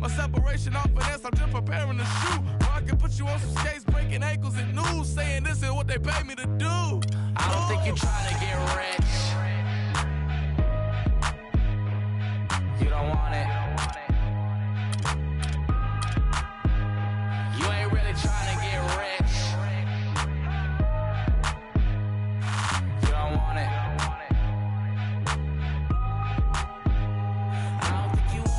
My separation off finesse, I'm just preparing to shoot. Or I can put you on some skates, breaking ankles and news, saying this is what they pay me to do. I don't think you're trying to get rich. You don't want it. You ain't really trying to get rich. You don't want it. I don't think you want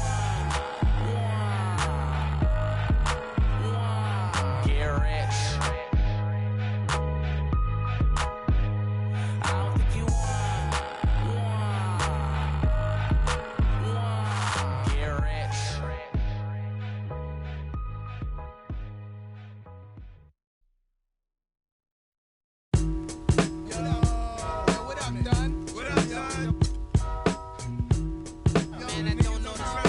get rich. I don't think you want get rich. What up, Don? What up, Don? Man, I don't know the style.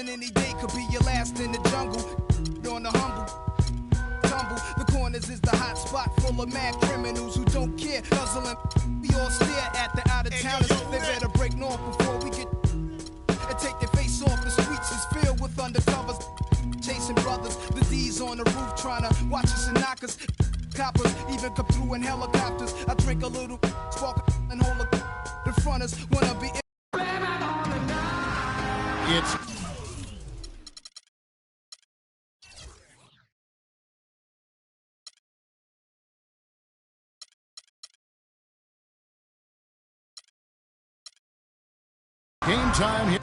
Any day could be your last in the jungle. On the humble tumble, the corners is the hot spot full of mad criminals who don't care. Nuzzling, we all stare at the out of towners. They better break north before we get and take their face off. The streets is filled with undercovers, chasing brothers. The D's on the roof trying to watch us and knock us. Coppers even come through in helicopters. I drink a little, spark and hold the fronters wanna be. It's game time here.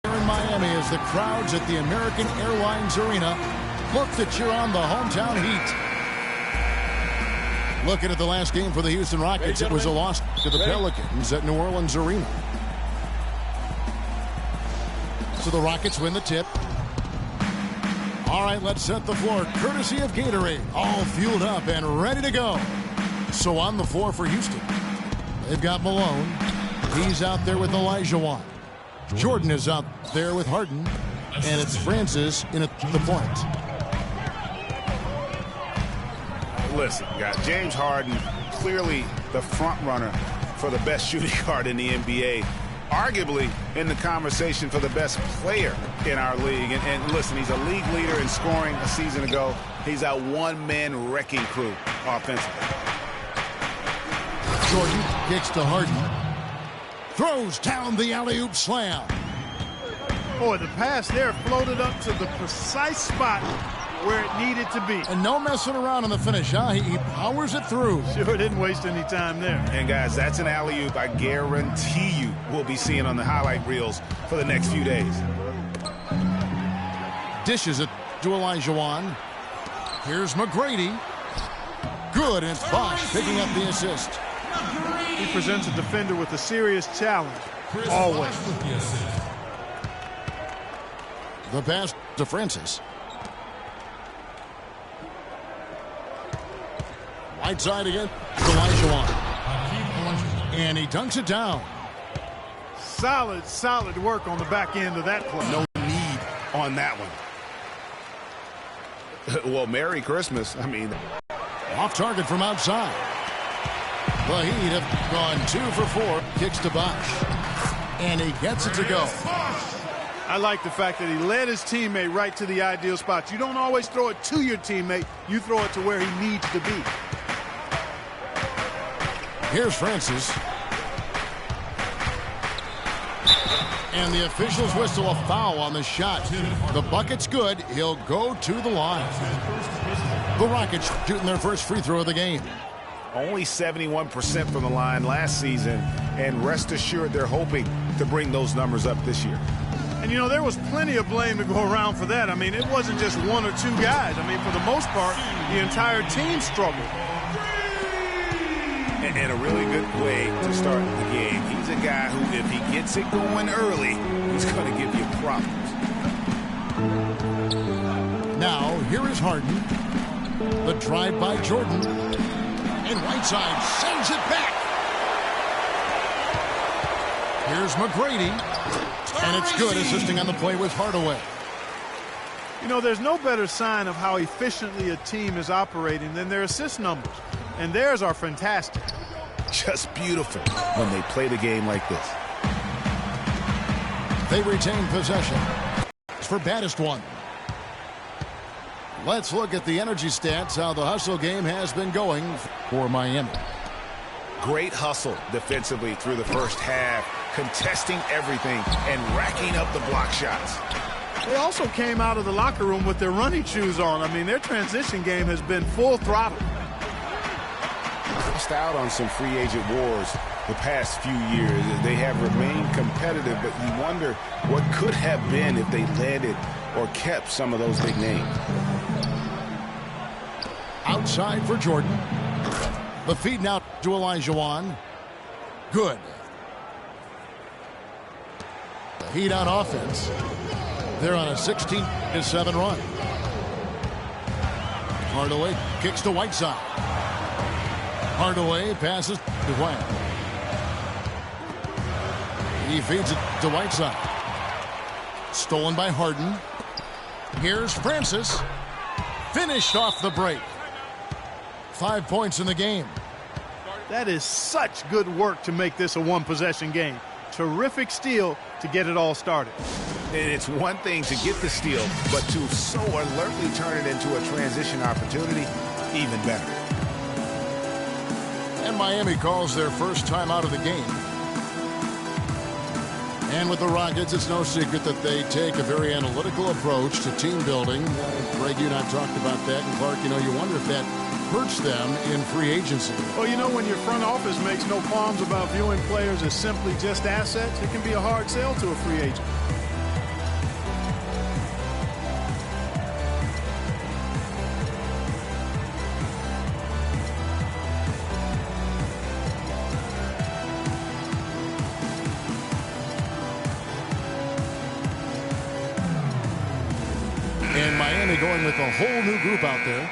In Miami as the crowds at the American Airlines Arena look to cheer on the hometown Heat. Looking at the last game for the Houston Rockets, it was a loss to the Pelicans at New Orleans Arena. So the Rockets win the tip. All right, let's set the floor. Courtesy of Gatorade. All fueled up and ready to go. So on the floor for Houston, they've got Malone. He's out there with Elijah. Jordan is out there with Harden. And it's Francis in at the point. Listen, guys, James Harden, clearly the front runner for the best shooting guard in the NBA. Arguably in the conversation for the best player in our league. And listen, he's a league leader in scoring a season ago. He's a one-man wrecking crew offensively. Jordan kicks to Harden. Throws down the alley-oop slam. Boy, the pass there floated up to the precise spot where it needed to be. And no messing around in the finish, huh? He powers it through. Sure didn't waste any time there. And guys, that's an alley-oop I guarantee you we'll be seeing on the highlight reels for the next few days. Dishes it to Elijah. Here's McGrady. Good, and it's Bosch picking up the assist. He presents a defender with a serious challenge, always. The pass to Francis. Right side again, Elijah. And he dunks it down. Solid work on the back end of that play. No need on that one. Well, Merry Christmas. I mean, off target from outside. The Heat have gone 2 for 4. Kicks to Bosch. And he gets it to go. I like the fact that he led his teammate right to the ideal spot. You don't always throw it to your teammate. You throw it to where he needs to be. Here's Francis. And the officials whistle a foul on the shot. The bucket's good. He'll go to the line. The Rockets shooting their first free throw of the game. Only 71% from the line last season, and rest assured they're hoping to bring those numbers up this year. And, you know, there was plenty of blame to go around for that. I mean, it wasn't just one or two guys. I mean, for the most part, the entire team struggled. And a really good way to start the game. He's a guy who, if he gets it going early, he's going to give you problems. Now, here is Harden. The drive by Jordan. And Whiteside sends it back. Here's McGrady. And it's good, assisting on the play with Hardaway. You know, there's no better sign of how efficiently a team is operating than their assist numbers. And theirs are fantastic. Just beautiful when they play the game like this. They retain possession. It's for baddest one. Let's look at the energy stats, how the hustle game has been going for Miami. Great hustle defensively through the first half, contesting everything and racking up the block shots. They also came out of the locker room with their running shoes on. I mean, their transition game has been full throttle. Lost out on some free agent wars the past few years. They have remained competitive, but you wonder what could have been if they landed or kept some of those big names. Outside for Jordan. The feed now to Olajuwon. Good. The Heat on offense. They're on a 16-7 run. Hardaway kicks to Whiteside. Hardaway passes to White. He feeds it to Whiteside. Stolen by Harden. Here's Francis. Finished off the break. 5 points in the game. That is such good work to make this a one-possession game. Terrific steal to get it all started. And it's one thing to get the steal, but to so alertly turn it into a transition opportunity, even better. And Miami calls their first time out of the game. And with the Rockets, it's no secret that they take a very analytical approach to team building. Greg, you and I talked about that. And Clark, you know, you wonder if that hurts them in free agency. Well, you know, when your front office makes no qualms about viewing players as simply just assets, it can be a hard sell to a free agent. And Miami going with a whole new group out there.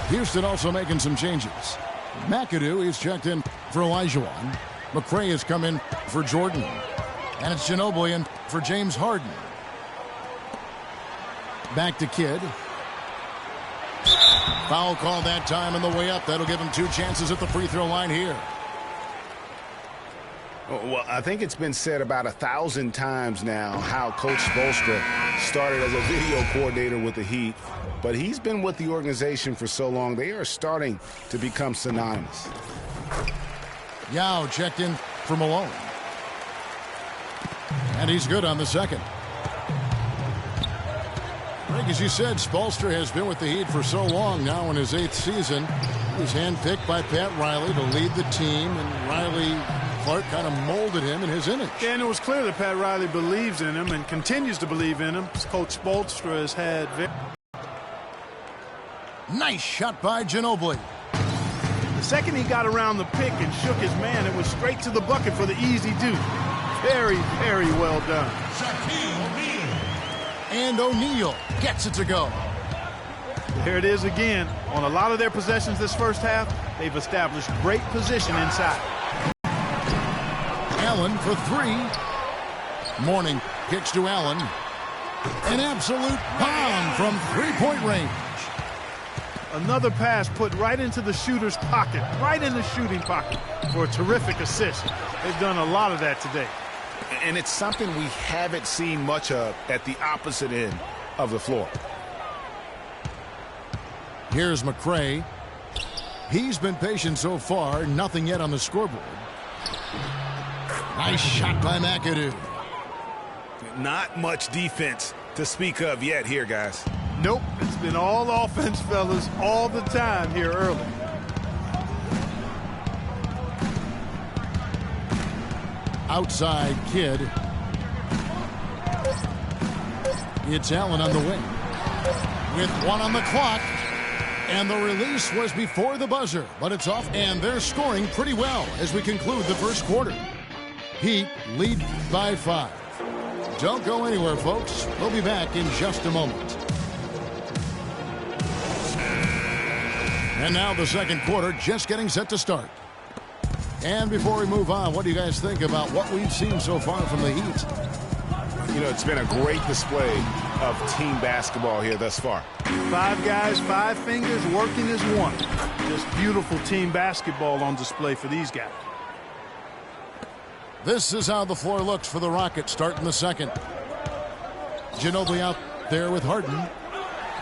Houston also making some changes. McAdoo is checked in for Olajuwon. McRae has come in for Jordan. And it's Ginobili in for James Harden. Back to Kidd. Foul call that time on the way up. That'll give him 2 chances at the free throw line here. Well, I think it's been said about 1,000 times now how Coach Spoelstra started as a video coordinator with the Heat, but he's been with the organization for so long, they are starting to become synonymous. Yao checked in for Malone. And he's good on the second. Greg, as you said, Spoelstra has been with the Heat for so long now in his 8th season. He was handpicked by Pat Riley to lead the team, and Clark kind of molded him in his image. Yeah, and it was clear that Pat Riley believes in him and continues to believe in him. Coach Spoelstra has had... Nice shot by Ginobili. The second he got around the pick and shook his man, it was straight to the bucket for the easy deuce. Very, very well done. And O'Neal gets it to go. Here it is again. On a lot of their possessions this first half, they've established great position inside. Allen for 3. Morning kicks to Allen. An absolute bomb from 3-point range. Another pass put right into the shooter's pocket, right in the shooting pocket for a terrific assist. They've done a lot of that today. And it's something we haven't seen much of at the opposite end of the floor. Here's McRae. He's been patient so far. Nothing yet on the scoreboard. Nice shot by McAdoo. Not much defense to speak of yet here, guys. Nope, it's been all offense, fellas, all the time here early. Outside Kidd. It's Allen on the wing. With 1 on the clock. And the release was before the buzzer, but it's off, and they're scoring pretty well as we conclude the first quarter. Heat lead by 5. Don't go anywhere, folks. We'll be back in just a moment. And now the second quarter just getting set to start. And before we move on, what do you guys think about what we've seen so far from the Heat? You know, it's been a great display of team basketball here thus far. 5 guys, 5 fingers working as one. Just beautiful team basketball on display for these guys. This is how the floor looks for the Rockets starting the second. Ginobili out there with Harden.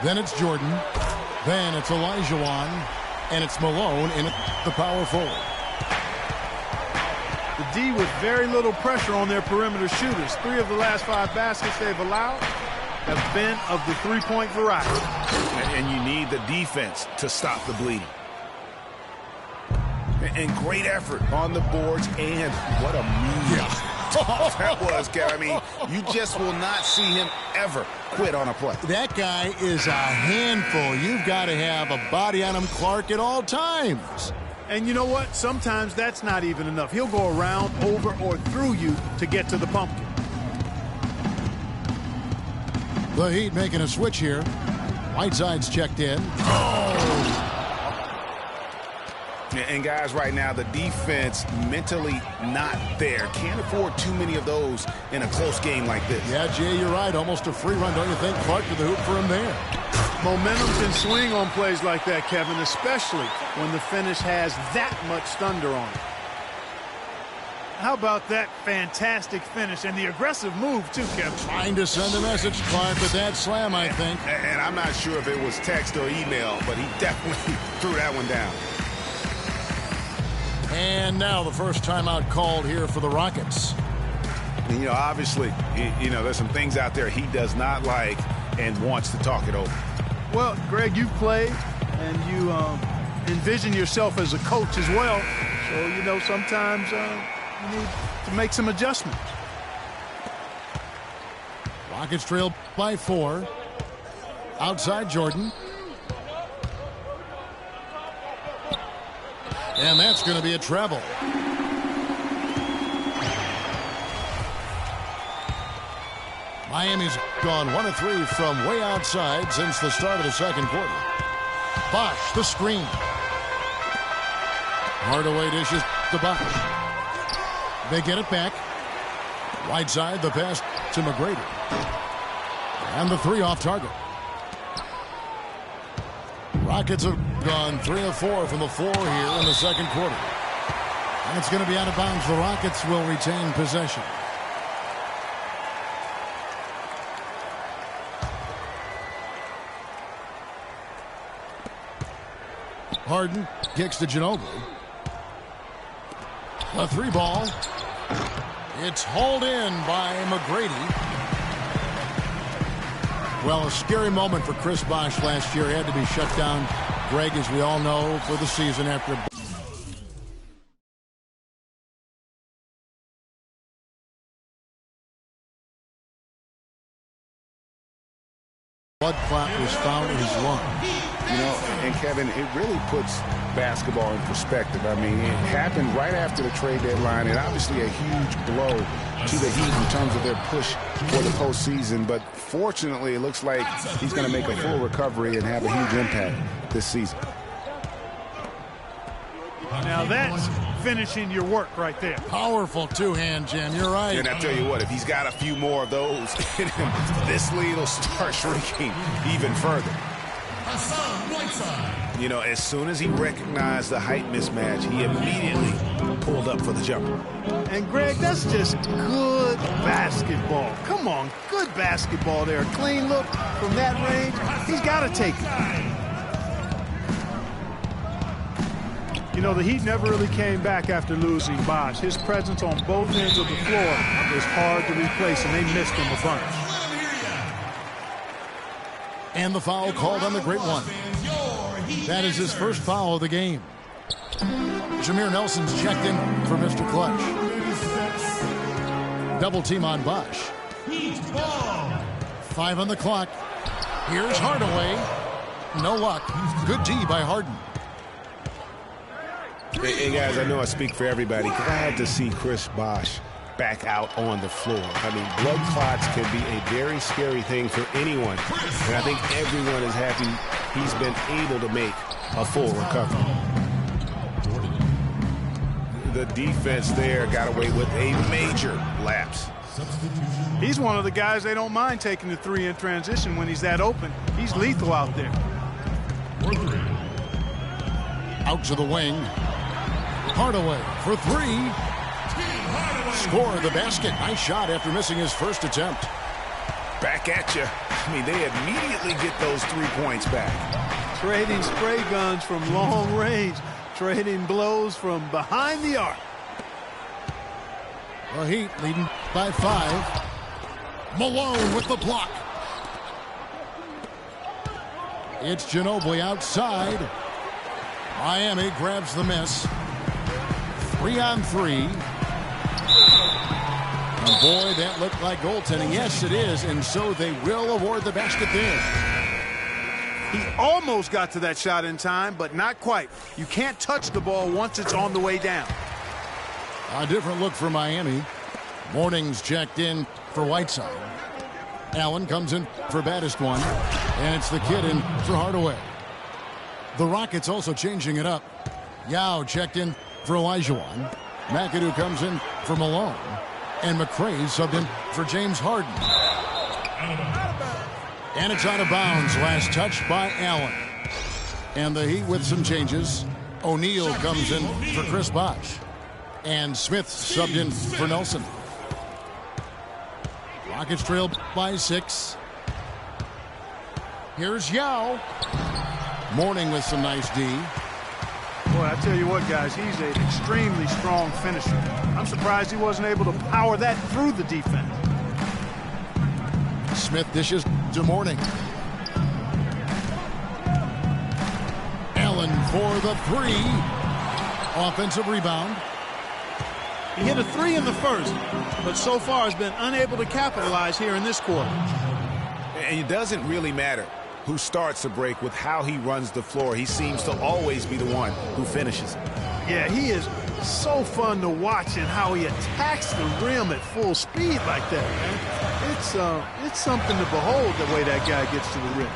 Then it's Jordan. Then it's Olajuwon. And it's Malone in the power forward. The D with very little pressure on their perimeter shooters. 3 of the last 5 baskets they've allowed have been of the three-point variety. And you need the defense to stop the bleeding. And great effort on the boards, and what a move that was, Kevin. I mean, you just will not see him ever quit on a play. That guy is a handful. You've got to have a body on him, Clark, at all times. And you know what? Sometimes that's not even enough. He'll go around, over, or through you to get to the pumpkin. The Heat making a switch here. Whiteside's checked in. Oh! And guys, right now, the defense mentally not there. Can't afford too many of those in a close game like this. Yeah, Jay, you're right. Almost a free run, don't you think? Clark to the hoop for him there. Momentum can swing on plays like that, Kevin, especially when the finish has that much thunder on it. How about that fantastic finish and the aggressive move, too, Kevin? Trying to send a message, Clark, with that slam, I think. And I'm not sure if it was text or email, but he definitely threw that one down. And now the first timeout called here for the Rockets. And, you know, obviously, you know, there's some things out there he does not like and wants to talk it over. Well, Greg, you've played, and you envision yourself as a coach as well. So, you know, sometimes you need to make some adjustments. Rockets trail by 4. Outside Jordan. And that's going to be a treble. Miami's gone 1 of 3 from way outside since the start of the second quarter. Bosh, the screen. Hardaway dishes to Bosh. They get it back. Right side, the pass to McGrady. And the 3 off target. Rockets have gone 3 of 4 from the floor here in the second quarter. And it's going to be out of bounds. The Rockets will retain possession. Harden kicks to Ginobili. A 3 ball. It's hauled in by McGrady. Well, a scary moment for Chris Bosh last year. He had to be shut down, Greg, as we all know, for the season after blood clot was found in his lung. You know, and Kevin, it really puts basketball in perspective. I mean, it happened right after the trade deadline, and obviously a huge blow to the Heat in terms of their push for the postseason. But fortunately, it looks like he's going to make a full recovery and have a huge impact this season. Now that's finishing your work right there. Powerful two-hand jam. You're right. And I tell you what, if he's got a few more of those, this lead will start shrinking even further. You know, as soon as he recognized the height mismatch, he immediately pulled up for the jumper. And, Greg, that's just good basketball. Come on, good basketball there. A clean look from that range. He's got to take it. You know, the Heat never really came back after losing Bosh. His presence on both ends of the floor is hard to replace, and they missed him a bunch. And the foul called on the great one. That is his first foul of the game. Jameer Nelson's checked in for Mr. Clutch. Double team on Bosh. 5 on the clock. Here's Hardaway. No luck. Good D by Harden. Hey, guys, I know I speak for everybody. Glad to see Chris Bosh back out on the floor. I mean, blood clots can be a very scary thing for anyone. And I think everyone is happy he's been able to make a full recovery. The defense there got away with a major lapse. He's one of the guys they don't mind taking the three in transition when he's that open. He's lethal out there. Out to the wing. Hardaway for three. Score the basket. Nice shot after missing his first attempt. Back at you. I mean, they immediately get those 3 points back. Trading spray guns from long range. Trading blows from behind the arc. The Heat leading by 5. Malone with the block. It's Ginobili outside. Miami grabs the miss. 3-on-3. And boy, that looked like goaltending. Yes, it is, and so they will award the basket there. He almost got to that shot in time, but not quite. You can't touch the ball once it's on the way down. A different look for Miami. Morning's checked in for Whiteside. Allen comes in for baddest one, and it's the kid in for Hardaway. The Rockets also changing it up. Yao checked in for Olajuwon. McAdoo comes in for Malone. And McRae subbed in for James Harden. And it's out of bounds. Last touch by Allen. And the Heat with some changes. O'Neal comes in for Chris Bosh. And Smith subbed in for Nelson. Rockets trail by 6. Here's Yao. Morning with some nice D. Boy, I tell you what, guys, he's an extremely strong finisher. I'm surprised he wasn't able to power that through the defense. Smith dishes to Morning. Allen for the 3. Offensive rebound. He hit a 3 in the first, but so far has been unable to capitalize here in this quarter. And it doesn't really matter who starts the break with how he runs the floor. He seems to always be the one who finishes it. Yeah, he is so fun to watch and how he attacks the rim at full speed like that, man. It's something to behold the way that guy gets to the rim.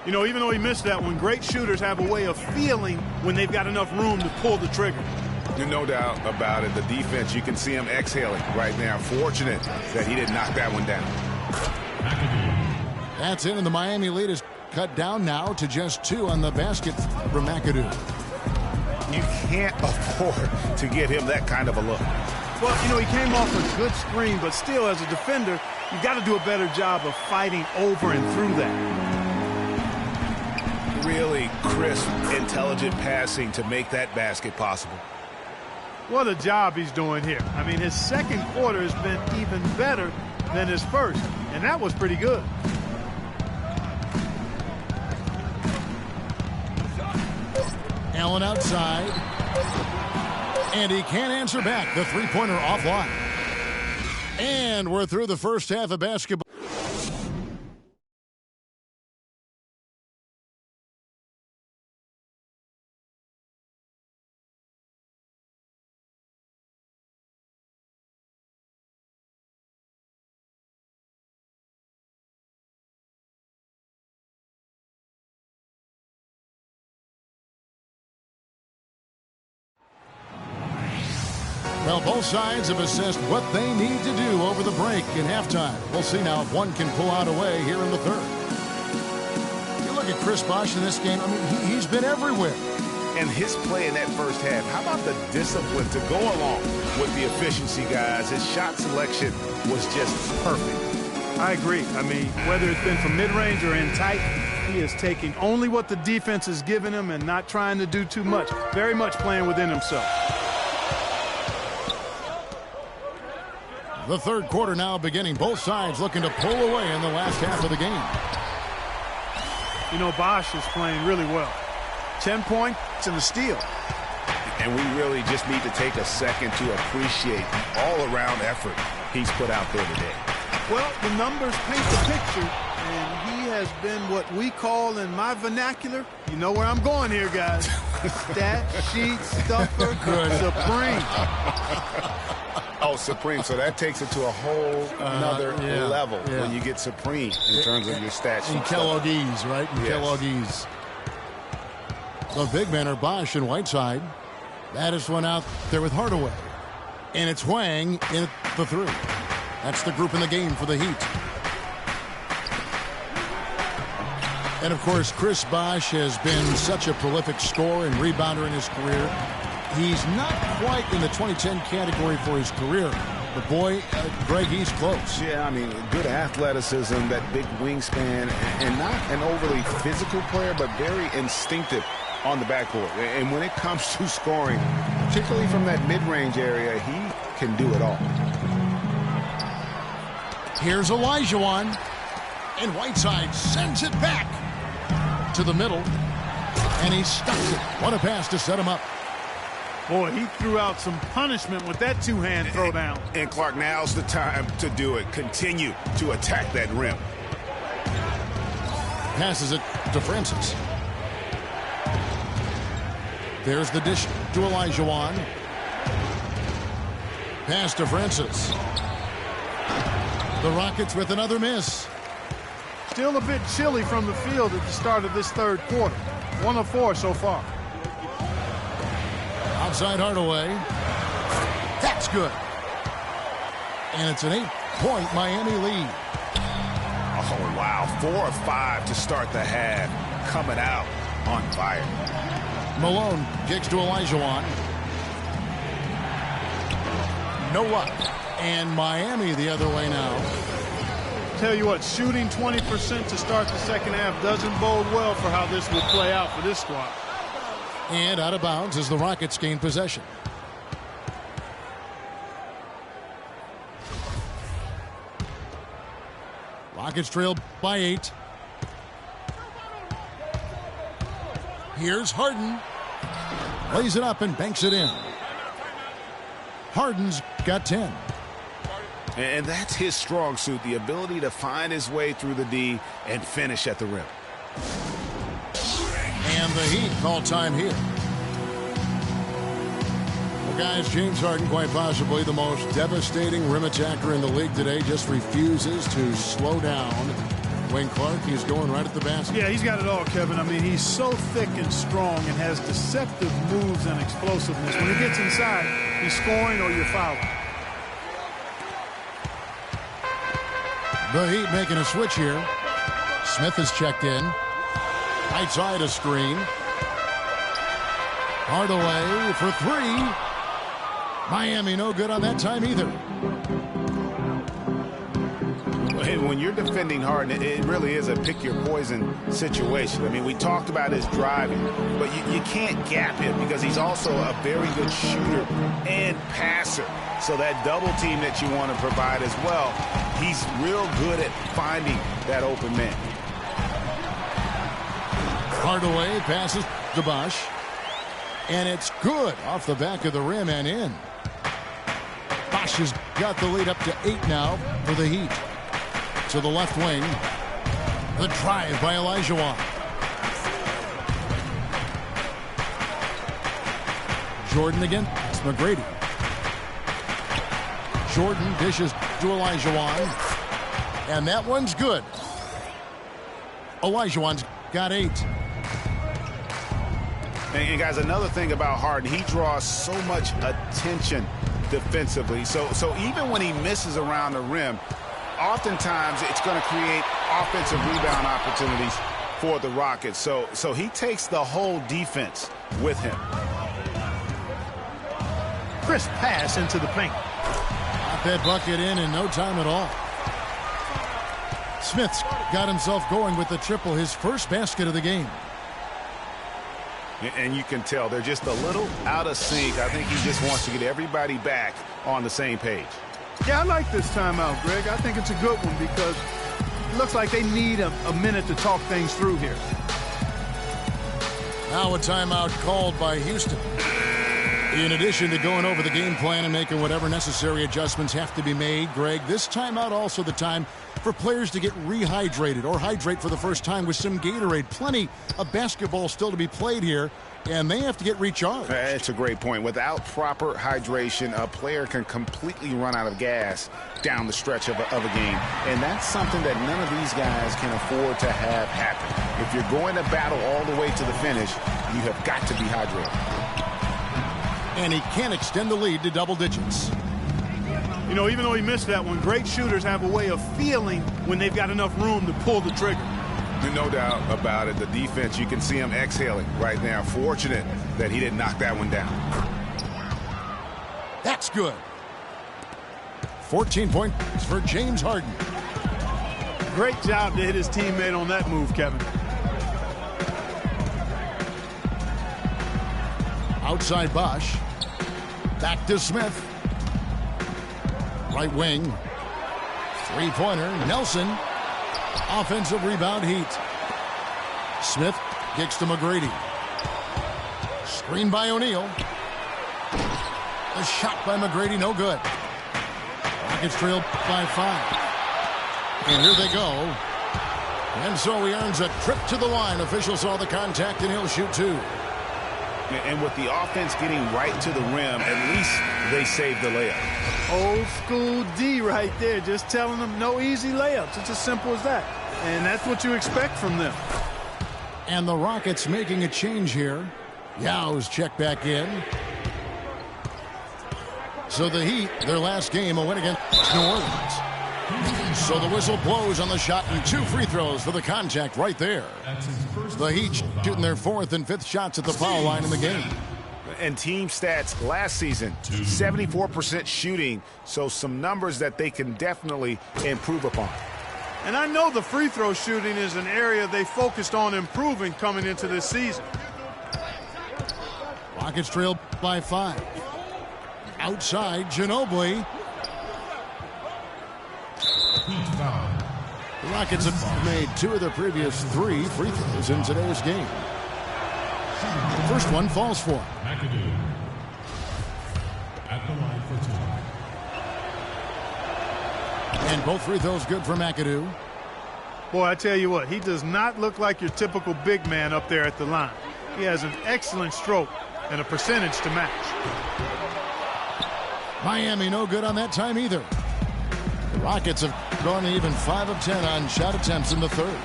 You know, even though he missed that one, great shooters have a way of feeling when they've got enough room to pull the trigger. No doubt about it. The defense, you can see him exhaling right now. Fortunate that he didn't knock that one down. That's it, and the Miami lead is cut down now to just 2 on the basket from McAdoo. You can't afford to get him that kind of a look. Well, you know, he came off a good screen, but still, as a defender, you've got to do a better job of fighting over and through that. Really crisp, intelligent passing to make that basket possible. What a job he's doing here. I mean, his second quarter has been even better than his first, and that was pretty good. Allen outside. And he can't answer back. The three-pointer offline. And we're through the first half of basketball. Well, both sides have assessed what they need to do over the break in halftime. We'll see now if one can pull out away here in the third. You look at Chris Bosh in this game, I mean, he's been everywhere. And his play in that first half, how about the discipline to go along with the efficiency, guys? His shot selection was just perfect. I agree. I mean, whether it's been from mid-range or in tight, he is taking only what the defense is giving him and not trying to do too much. Very much playing within himself. The third quarter now beginning. Both sides looking to pull away in the last half of the game. You know, Bosh is playing really well. 10 points and a steal. And we really just need to take a second to appreciate all-around effort he's put out there today. Well, the numbers paint the picture, and he has been what we call in my vernacular, you know where I'm going here, guys, stat sheet stuffer supreme. Oh, supreme. So that takes it to a whole another level when you get supreme in terms of your stat sheet. In Kelloggese, right? In Kelloggese. The big men are Bosh and Whiteside. Baddest one out there with Hardaway. And it's Hwang in the 3. That's the group in the game for the Heat. And, of course, Chris Bosh has been such a prolific scorer and rebounder in his career. He's not quite in the 2010 category for his career. But, boy, Greg, he's close. Yeah, I mean, good athleticism, that big wingspan, and not an overly physical player, but very instinctive on the backboard. And when it comes to scoring, particularly from that mid-range area, he can do it all. Here's Olajuwon. And Whiteside sends it back to the middle. And he stuffs it. What a pass to set him up. Boy, he threw out some punishment with that two-hand throwdown. And Clark, now's the time to do it. Continue to attack that rim. Passes it to Francis. There's the dish to Olajuwon. Pass to Francis. The Rockets with another miss. Still a bit chilly from the field at the start of this third quarter. 1 of 4 so far. Outside Hardaway. That's good. And it's an 8-point Miami lead. Oh, wow. 4 of 5 to start the half. Coming out on fire. Malone kicks to Olajuwon. No luck. And Miami the other way now. Tell you what, shooting 20% to start the second half doesn't bode well for how this will play out for this squad. And out of bounds as the Rockets gain possession. Rockets trail by 8. Here's Harden. Lays it up and banks it in. Harden's got 10. And that's his strong suit, the ability to find his way through the D and finish at the rim. And the Heat call time here. Well, guys, James Harden, quite possibly the most devastating rim attacker in the league today, just refuses to slow down. Wayne Clark, he's going right at the basket. Yeah, he's got it all, Kevin. I mean, he's so thick and strong and has deceptive moves and explosiveness. When he gets inside, he's scoring or you're fouling. The Heat making a switch here. Smith is checked in. Right side a screen. Hardaway for 3. Miami no good on that time either. And when you're defending Harden, it really is a pick your poison situation. I mean, we talked about his driving, but you can't gap him because he's also a very good shooter and passer. So that double team that you want to provide as well, he's real good at finding that open man. Hardaway passes to Bosh. And it's good off the back of the rim and in. Bosh has got the lead up to 8 now for the Heat. To the left wing. The drive by Olajuwon. Jordan against McGrady. Jordan dishes to Olajuwon. And that one's good. Olajuwon's got 8. And guys, another thing about Harden, he draws so much attention defensively. So even when he misses around the rim, oftentimes it's going to create offensive rebound opportunities for the Rockets. So he takes the whole defense with him. Crisp pass into the paint. Got that bucket in no time at all. Smith's got himself going with the triple, his first basket of the game. And you can tell they're just a little out of sync. I think he just wants to get everybody back on the same page. Yeah, I like this timeout, Greg. I think it's a good one because it looks like they need a minute to talk things through here. Now a timeout called by Houston. In addition to going over the game plan and making whatever necessary adjustments have to be made, Greg, this timeout also the time for players to get rehydrated or hydrate for the first time with some Gatorade. Plenty of basketball still to be played here, and they have to get recharged. That's a great point. Without proper hydration, a player can completely run out of gas down the stretch of a game. And that's something that none of these guys can afford to have happen. If you're going to battle all the way to the finish, you have got to be hydrated. And he can extend the lead to double digits. You know, even though he missed that one, great shooters have a way of feeling when they've got enough room to pull the trigger. No doubt about it. The defense, you can see him exhaling right now. Fortunate that he didn't knock that one down. That's good. 14 points for James Harden. Great job to hit his teammate on that move, Kevin. Outside Bosch. Back to Smith. Right wing. Three-pointer. Nelson. Offensive rebound, Heat. Smith kicks to McGrady. Screen by O'Neal. A shot by McGrady, no good. Rockets trail by 5. And here they go. And so he earns a trip to the line. Official saw the contact, and he'll shoot 2. And with the offense getting right to the rim, at least they saved the layup. Old school D right there, just telling them no easy layups. It's as simple as that. And that's what you expect from them. And the Rockets making a change here. Yao's checked back in. So the Heat, their last game, a win against New Orleans. So the whistle blows on the shot and 2 free throws for the contact right there. The Heat shooting their 4th and 5th shots at the foul line in the game. And team stats last season, 74% shooting, so some numbers that they can definitely improve upon. And I know the free throw shooting is an area they focused on improving coming into this season. Rockets trail by 5. Outside, Ginobili. The Rockets have made 2 of their previous 3 free throws in today's game. The first one falls for him. McAdoo at the line for 2. And both free throws good for McAdoo. Boy, I tell you what, he does not look like your typical big man up there at the line. He has an excellent stroke and a percentage to match. Miami no good on that time either. The Rockets have gone even 5 of 10 on shot attempts in the 3rd.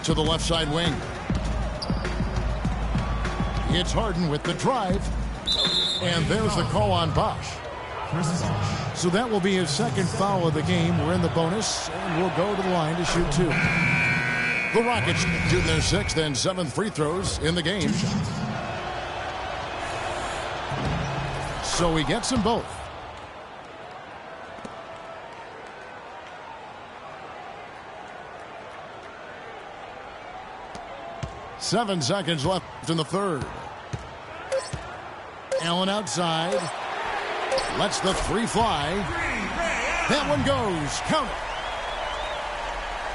To the left side wing. It's Harden with the drive. And there's the call on Bosch. So that will be his 2nd foul of the game. We're in the bonus, and we'll go to the line to shoot 2. The Rockets shooting their 6th and 7th free throws in the game. So he gets them both. Seven seconds left in the 3rd. Allen outside. Lets the 3 fly. That one goes. Count it.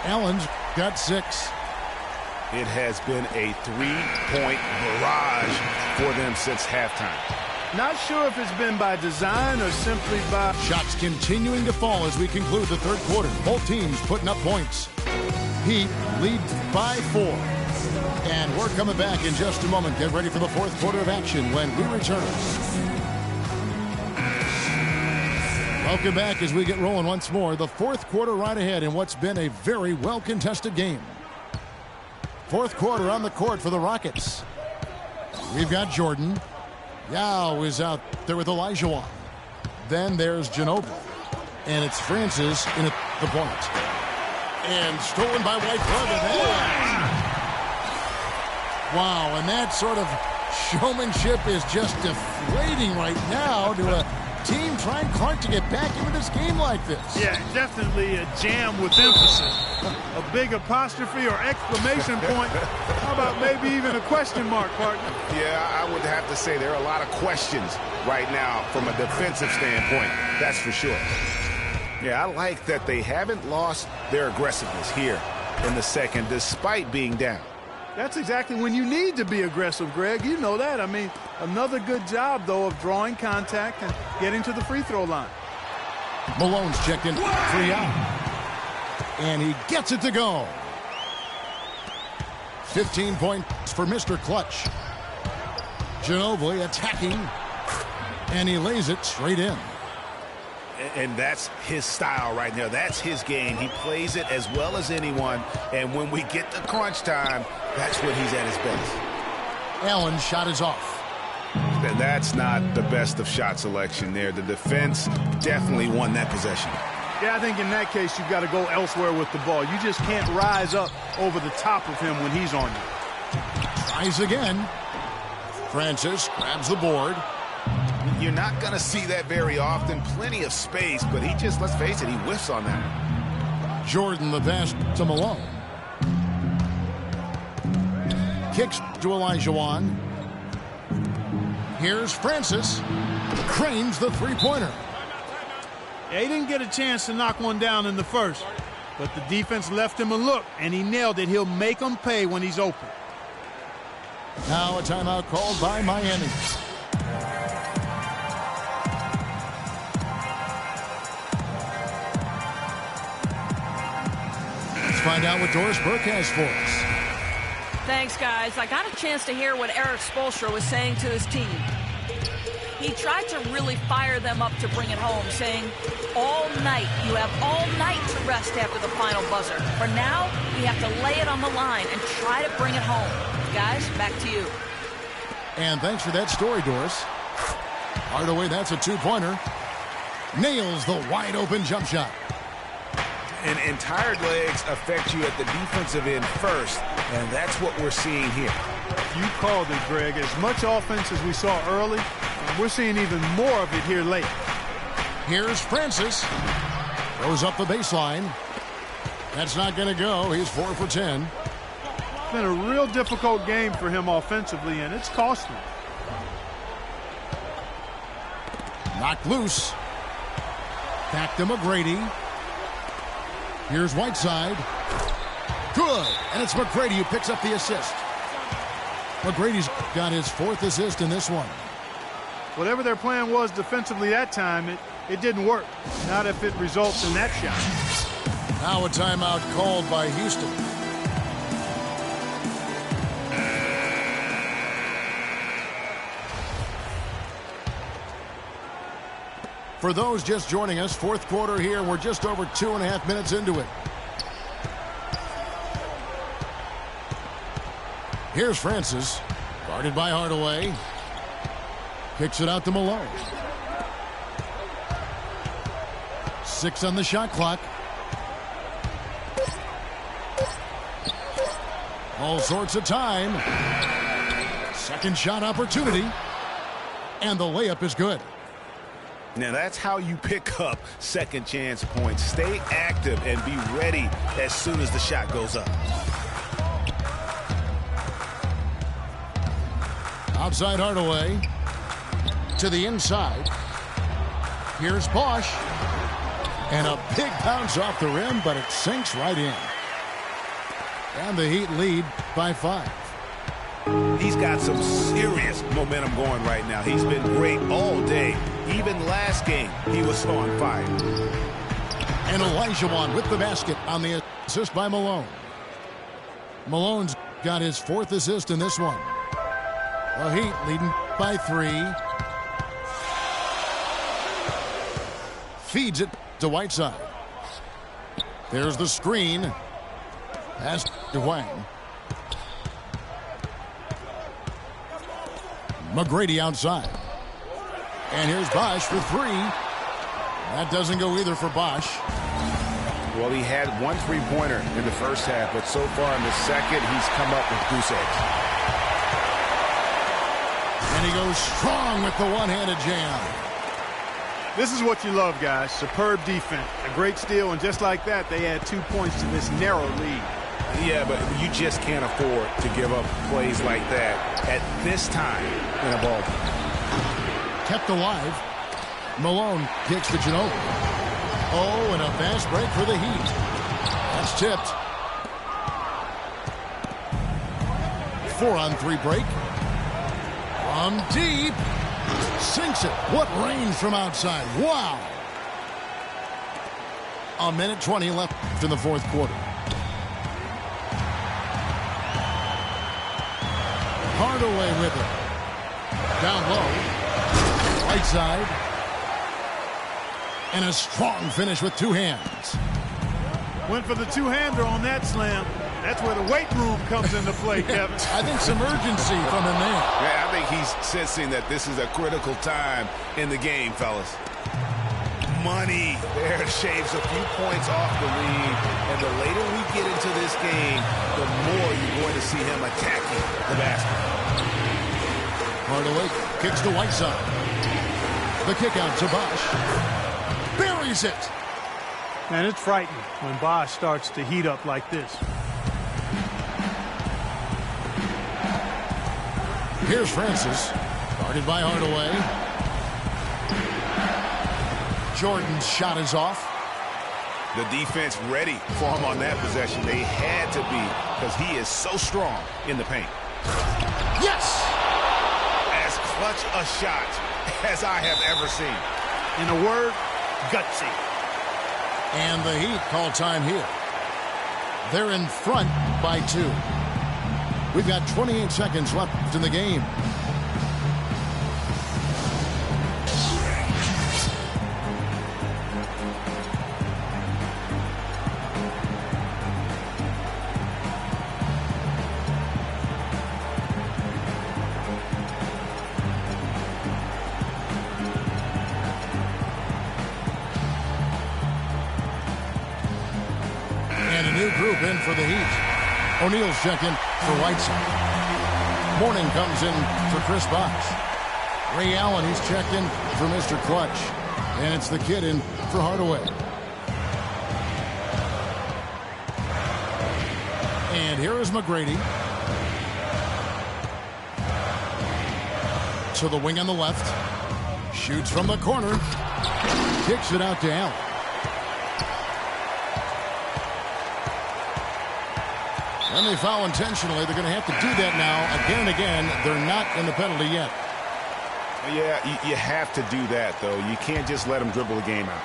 Allen's got 6. It has been a 3-point barrage for them since halftime. Not sure if it's been by design or simply by... Shots continuing to fall as we conclude the 3rd quarter. Both teams putting up points. Heat lead by 4. And we're coming back in just a moment. Get ready for the 4th quarter of action when we return. Welcome back as we get rolling once more. The 4th quarter right ahead in what's been a very well-contested game. 4th quarter on the court for the Rockets. We've got Jordan. Yao is out there with Olajuwon. Then there's Ginobili. And it's Francis in at the point. And stolen by White Cleveland. Wow, and that sort of showmanship is just deflating right now to a team trying hard to get back into this game like this. Yeah, definitely a jam with emphasis. A big apostrophe or exclamation point. How about maybe even a question mark, partner? Yeah, I would have to say there are a lot of questions right now from a defensive standpoint. That's for sure. Yeah, I like that they haven't lost their aggressiveness here in the 2nd despite being down. That's exactly when you need to be aggressive, Greg. You know that. I mean, another good job, though, of drawing contact and getting to the free throw line. Malone's checked in. 3 out. And he gets it to go. 15 points for Mr. Clutch. Ginobili attacking. And he lays it straight in. And that's his style right now. That's his game. He plays it as well as anyone. And when we get to crunch time, that's when he's at his best. Allen's shot is off. Yeah, that's not the best of shot selection there. The defense definitely won that possession. Yeah, I think in that case, you've got to go elsewhere with the ball. You just can't rise up over the top of him when he's on you. Tries again. Francis grabs the board. You're not going to see that very often. Plenty of space, but he just, let's face it, he whiffs on that. Jordan the pass to Malone. Kicks to Olajuwon. Here's Francis. Cranes the three-pointer. Yeah, he didn't get a chance to knock one down in the first, but the defense left him a look, and he nailed it. He'll make them pay when he's open. Now a timeout called by Miami. Let's find out what Doris Burke has for us. Thanks, guys. I got a chance to hear what Eric Spoelstra was saying to his team. He tried to really fire them up to bring it home, saying, all night, you have all night to rest after the final buzzer. For now, we have to lay it on the line and try to bring it home. Guys, back to you. And thanks for that story, Doris. Hardaway, that's a two-pointer. Nails the wide-open jump shot. And tired legs affect you at the defensive end first, and that's what we're seeing here. You called it, Greg. As much offense as we saw early, we're seeing even more of it here late. Here's Francis. Throws up the baseline. That's not going to go. He's 4 for 10. It's been a real difficult game for him offensively, and it's cost him. Knocked loose. Back to McGrady. Here's Whiteside. Good. And it's McGrady who picks up the assist. McGrady's got his 4th assist in this one. Whatever their plan was defensively that time, it didn't work. Not if it results in that shot. Now a timeout called by Houston. For those just joining us, 4th quarter here. We're just over 2.5 minutes into it. Here's Francis, guarded by Hardaway. Kicks it out to Malone. 6 on the shot clock. All sorts of time. Second shot opportunity. And the layup is good. Now that's how you pick up second chance points. Stay active and be ready as soon as the shot goes up. Outside Hardaway. To the inside. Here's Bosch. And a big bounce off the rim, but it sinks right in. And the Heat lead by 5. He's got some serious momentum going right now. He's been great all day. Even last game, he was so on fire. And Olajuwon with the basket on the assist by Malone. Malone's got his 4th assist in this one. The Heat leading by 3. Feeds it to Whiteside. There's the screen. Pass to Wang. McGrady outside. And here's Bosch for 3. That doesn't go either for Bosch. Well, he had 1 3-pointer in the first half, but so far in the second, he's come up with goose eggs. And he goes strong with the one-handed jam. This is what you love, guys. Superb defense. A great steal, and just like that, they add 2 points to this narrow lead. Yeah, but you just can't afford to give up plays like that at this time in a ball game. Kept alive. Malone kicks to Ginobili. Oh, and a fast break for the Heat. That's tipped. 4-on-3 break. From deep. Sinks it. What range from outside. Wow. 1:20 left in the 4th quarter. Hardaway with it. Down low. Right side. And a strong finish with 2 hands. Went for the two-hander on that slam. That's where the weight room comes into play, Kevin. I think some urgency from him there. Yeah, I think he's sensing that this is a critical time in the game, fellas. Money. There shaves a few points off the lead. And the later we get into this game, the more you're going to see him attacking the basket. Hardaway kicks to Whiteside. The kick out to Bosch. Buries it. And it's frightening when Bosch starts to heat up like this. Here's Francis. Guarded by Hardaway. Jordan's shot is off. The defense ready for him on that possession. They had to be because he is so strong in the paint. Yes! As clutch a shot as I have ever seen. In a word, gutsy. And the Heat call time here. They're in front by 2. We've got 28 seconds left in the game. And a new group in for the Heat. O'Neal's checking for Whiteside. Morning comes in for Chris Bosh. Ray Allen, he's checked in for Mr. Clutch. And it's the kid in for Hardaway. And here is McGrady. To the wing on the left. Shoots from the corner. Kicks it out to Allen. And they foul intentionally. They're going to have to do that now again and again. They're not in the penalty yet. Yeah, you have to do that, though. You can't just let them dribble the game out.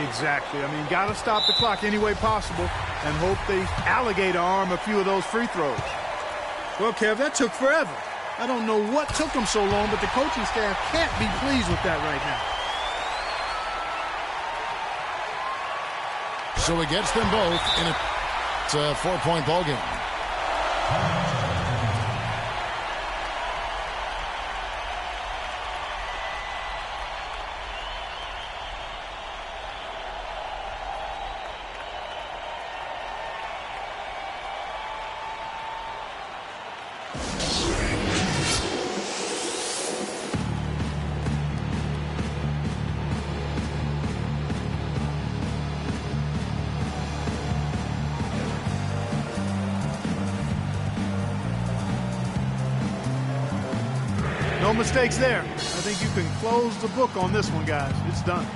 Exactly. I mean, got to stop the clock any way possible and hope they alligator arm a few of those free throws. Well, Kev, that took forever. I don't know what took them so long, but the coaching staff can't be pleased with that right now. So he gets them both in a 4-point ball game. No mistakes there. I think you can close the book on this one, guys. It's done.